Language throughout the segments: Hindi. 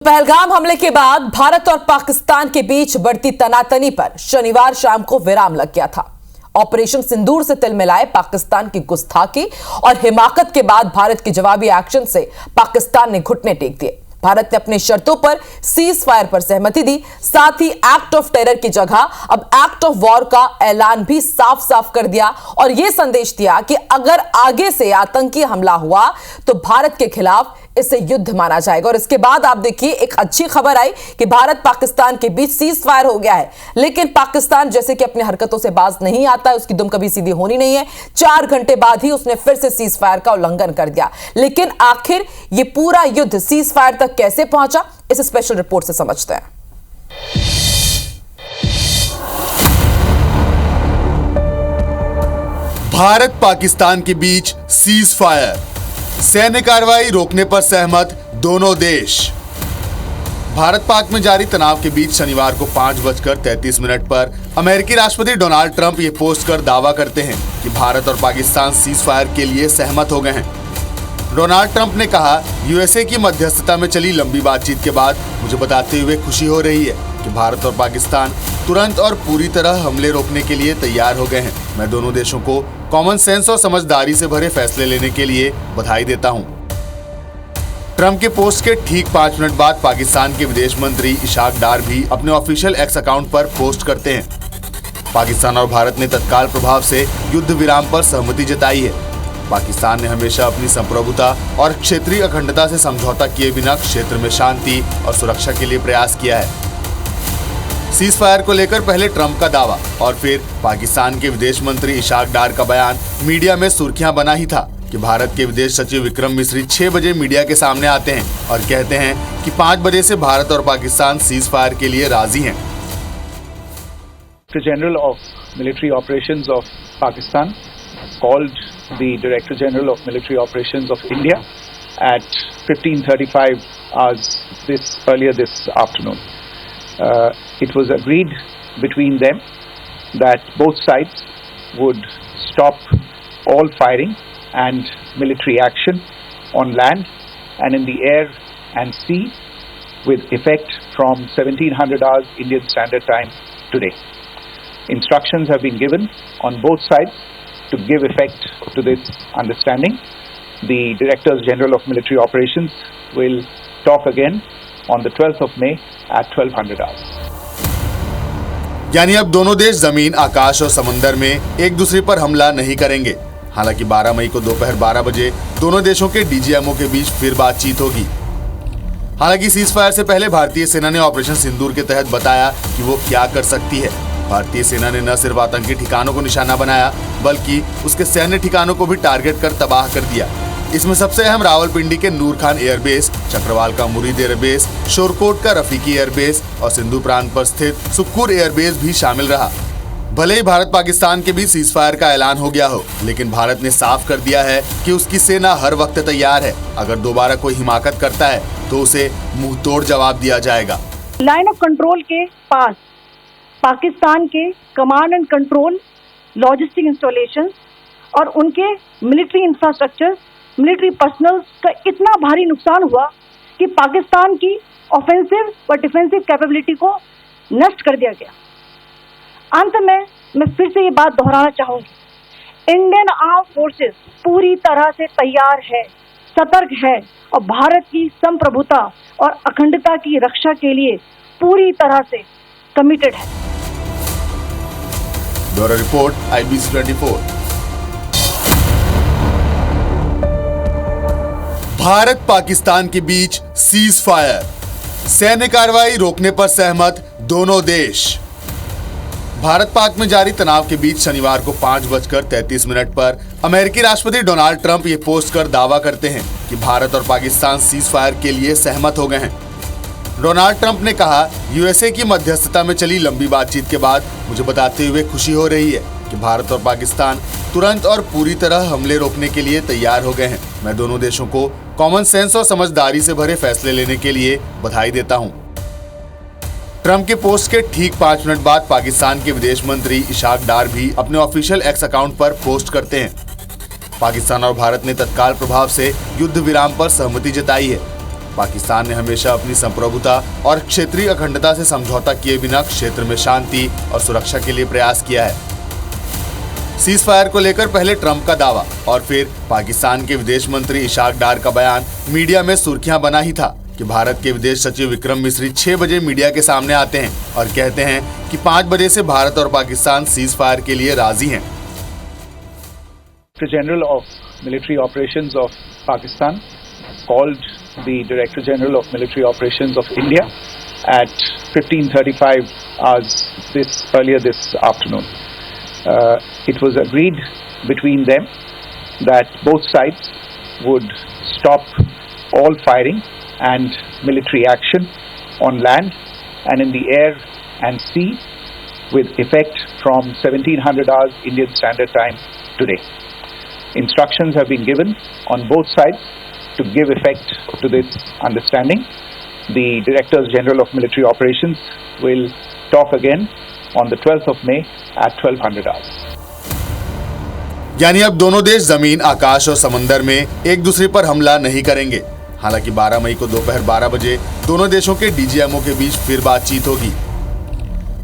पहलगाम हमले के बाद भारत और पाकिस्तान के बीच बढ़ती तनातनी पर शनिवार शाम को विराम लग गया था। ऑपरेशन सिंदूर से तिल मिलाए पाकिस्तान की गुस्ताखी और हिमाकत के बाद भारत के जवाबी एक्शन से पाकिस्तान ने घुटने टेक दिए। भारत ने अपनी शर्तों पर सीज फायर पर सहमति दी, साथ ही एक्ट ऑफ टेरर की जगह अब एक्ट ऑफ वॉर का ऐलान भी साफ साफ कर दिया और यह संदेश दिया कि अगर आगे से आतंकी हमला हुआ तो भारत के खिलाफ इसे युद्ध माना जाएगा। और इसके बाद आप देखिए एक अच्छी खबर आई कि भारत पाकिस्तान के बीच सीज फायर हो गया है, लेकिन पाकिस्तान जैसे कि अपनी हरकतों से बाज नहीं आता है, उसकी दुम कभी सीधी होनी नहीं है। 4 घंटे बाद ही उसने फिर से सीज फायर का उल्लंघन कर दिया। लेकिन आखिर ये पूरा युद्ध सीज फायर तक कैसे पहुंचा, इस स्पेशल रिपोर्ट से समझते हैं। भारत पाकिस्तान के बीच सीज फायर, सैन्य कार्रवाई रोकने पर सहमत दोनों देश। भारत पाक में जारी तनाव के बीच शनिवार को 5:33 पर अमेरिकी राष्ट्रपति डोनाल्ड ट्रंप ये पोस्ट कर दावा करते हैं कि भारत और पाकिस्तान सीज फायर के लिए सहमत हो गए हैं। डोनाल्ड ट्रंप ने कहा, यूएसए की मध्यस्थता में चली लंबी बातचीत के बाद मुझे बताते हुए खुशी हो रही है कि भारत और पाकिस्तान तुरंत और पूरी तरह हमले रोकने के लिए तैयार हो गए हैं। मैं दोनों देशों को कॉमन सेंस और समझदारी से भरे फैसले लेने के लिए बधाई देता हूं। ट्रंप के पोस्ट के ठीक 5 मिनट बाद पाकिस्तान के विदेश मंत्री इशाक डार भी अपने ऑफिशियल एक्स अकाउंट पर पोस्ट करते हैं। पाकिस्तान और भारत ने तत्काल प्रभाव से युद्ध विराम पर सहमति जताई है। पाकिस्तान ने हमेशा अपनी संप्रभुता और क्षेत्रीय अखंडता से समझौता किए बिना क्षेत्र में शांति और सुरक्षा के लिए प्रयास किया है। सीज फायर को लेकर पहले ट्रंप का दावा और फिर पाकिस्तान के विदेश मंत्री इशाक डार का बयान मीडिया में सुर्खियां बना ही था कि भारत के विदेश सचिव विक्रम मिस्री 6 बजे मीडिया के सामने आते हैं और कहते हैं कि 5 बजे से भारत और पाकिस्तान सीज फायर के लिए राजी हैं। General of Military Operations of Pakistan called the Director General of Military Operations of India at 15:35 hours earlier this afternoon. It was agreed between them that both sides would stop all firing and military action on land and in the air and sea with effect from 1700 hours Indian Standard Time today. Instructions have been given on both sides to give effect to this understanding. The Directors General of Military Operations will talk again on the 12th of May at 1200 hours. यानी अब दोनों देश जमीन, आकाश और समंदर में एक दूसरे पर हमला नहीं करेंगे। हालांकि 12 मई को दोपहर 12 बजे दोनों देशों के डीजीएमओ के बीच फिर बातचीत होगी। हालांकि सीज फायर से पहले भारतीय सेना ने ऑपरेशन सिंदूर के तहत बताया कि वो क्या कर सकती है। भारतीय सेना ने न सिर्फ आतंकी ठिकानों को निशाना बनाया बल्कि उसके सैन्य ठिकानों को भी टारगेट कर तबाह कर दिया। इसमें सबसे अहम रावलपिंडी के नूर खान एयरबेस, चक्रवाल का मुरीद एयरबेस, शोरकोट का रफीकी एयरबेस और सिंधु प्रांत पर स्थित सुक्कुर एयरबेस भी शामिल रहा। भले ही भारत पाकिस्तान के बीच सीज फायर का ऐलान हो गया हो, लेकिन भारत ने साफ कर दिया है कि उसकी सेना हर वक्त तैयार है। अगर दोबारा कोई हिमाकत करता है तो उसे मुंह तोड़ जवाब दिया जाएगा। लाइन ऑफ कंट्रोल के पास पाकिस्तान के command and control, logistic installation और उनके मिलिट्री इंफ्रास्ट्रक्चर, मिलिट्री पर्सनल का इतना भारी नुकसान हुआ कि पाकिस्तान की ऑफेंसिव व डिफेंसिव कैपेबिलिटी को नष्ट कर दिया गया। अंत में मैं फिर से ये बात दोहराना चाहूंगी, इंडियन आर्म फोर्सेस पूरी तरह से तैयार है, सतर्क है और भारत की संप्रभुता और अखंडता की रक्षा के लिए पूरी तरह से कमिटेड है। Bureau report, IBC 24। Bharat Pakistan के बीच सीज फायर, सैन्य कार्रवाई रोकने पर सहमत दोनों देश। भारत पाक में जारी तनाव के बीच शनिवार को 5:33 पर अमेरिकी राष्ट्रपति डोनाल्ड ट्रंप ये पोस्ट कर दावा करते हैं कि भारत और पाकिस्तान सीज फायर के लिए सहमत हो गए हैं। डोनाल्ड ट्रंप ने कहा, यूएसए की मध्यस्थता में चली लंबी बातचीत के बाद मुझे बताते हुए खुशी हो रही है कि भारत और पाकिस्तान तुरंत और पूरी तरह हमले रोकने के लिए तैयार हो गए हैं। मैं दोनों देशों को कॉमन सेंस और समझदारी से भरे फैसले लेने के लिए बधाई देता हूं। ट्रंप के पोस्ट के ठीक 5 मिनट बाद पाकिस्तान के विदेश मंत्री इशाक डार भी अपने ऑफिशियल एक्स अकाउंट पर पोस्ट करते हैं। पाकिस्तान और भारत ने तत्काल प्रभाव से युद्ध विराम पर सहमति जताई है। पाकिस्तान ने हमेशा अपनी संप्रभुता और क्षेत्रीय अखंडता से समझौता किए बिना क्षेत्र में शांति और सुरक्षा के लिए प्रयास किया है। सीज फायर को लेकर पहले ट्रंप का दावा और फिर पाकिस्तान के विदेश मंत्री इशाक डार का बयान मीडिया में सुर्खियां बना ही था कि भारत के विदेश सचिव विक्रम मिस्री 6 बजे मीडिया के सामने आते हैं और कहते हैं कि 5 बजे से भारत और पाकिस्तान सीज फायर के लिए राजी हैं। Director General of Military Operations of Pakistan called the Director General of Military Operations of India at 15:35 hours earlier this afternoon. It was agreed between them that both sides would stop all firing and military action on land and in the air and sea with effect from 1700 hours Indian Standard Time today. Instructions have been given on both sides to give effect to this understanding. The Directors General of Military Operations will talk again on the 12th of May at 1200 hours. यानी अब दोनों देश जमीन, आकाश और समंदर में एक दूसरे पर हमला नहीं करेंगे। हालांकि 12 मई को दोपहर 12 बजे दोनों देशों के डीजीएमओ के बीच फिर बातचीत होगी।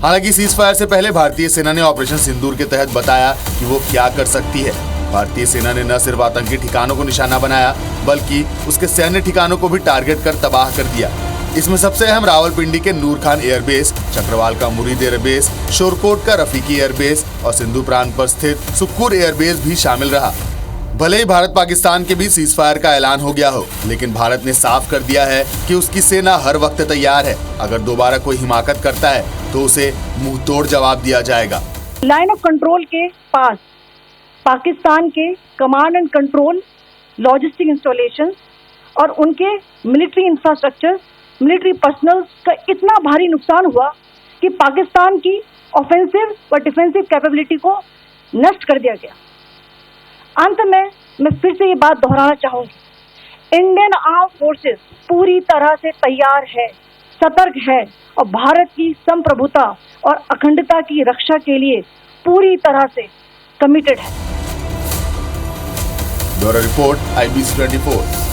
हालांकि सीज फायर से पहले भारतीय सेना ने ऑपरेशन सिंदूर के तहत बताया कि वो क्या कर सकती है। भारतीय सेना ने न सिर्फ आतंकी ठिकानों को निशाना बनाया बल्कि उसके सैन्य ठिकानों को भी टारगेट कर तबाह कर दिया। इसमें सबसे अहम रावलपिंडी के नूर खान एयरबेस, चक्रवाल का मुरीद एयरबेस, शोरकोट का रफीकी एयरबेस और सिंधु प्रांत पर स्थित सुक्कुर एयरबेस भी शामिल रहा। भले ही भारत पाकिस्तान के बीच सीज फायर का ऐलान हो गया हो, लेकिन भारत ने साफ कर दिया है कि उसकी सेना हर वक्त तैयार है। अगर दोबारा कोई हिमाकत करता है तो उसे मुंह तोड़ जवाब दिया जाएगा। लाइन ऑफ कंट्रोल के पास पाकिस्तान के command and control logistic installation और उनके मिलिट्री इंफ्रास्ट्रक्चर, मिलिट्री पर्सनल का इतना भारी नुकसान हुआ कि पाकिस्तान की ऑफेंसिव व डिफेंसिव कैपेबिलिटी को नष्ट कर दिया गया। अंत में मैं फिर से ये बात दोहराना चाहूंगी, इंडियन आर्म फोर्सेस पूरी तरह से तैयार है, सतर्क है और भारत की संप्रभुता और अखंडता की रक्षा के लिए पूरी तरह से कमिटेड है। Bureau report IBC 24।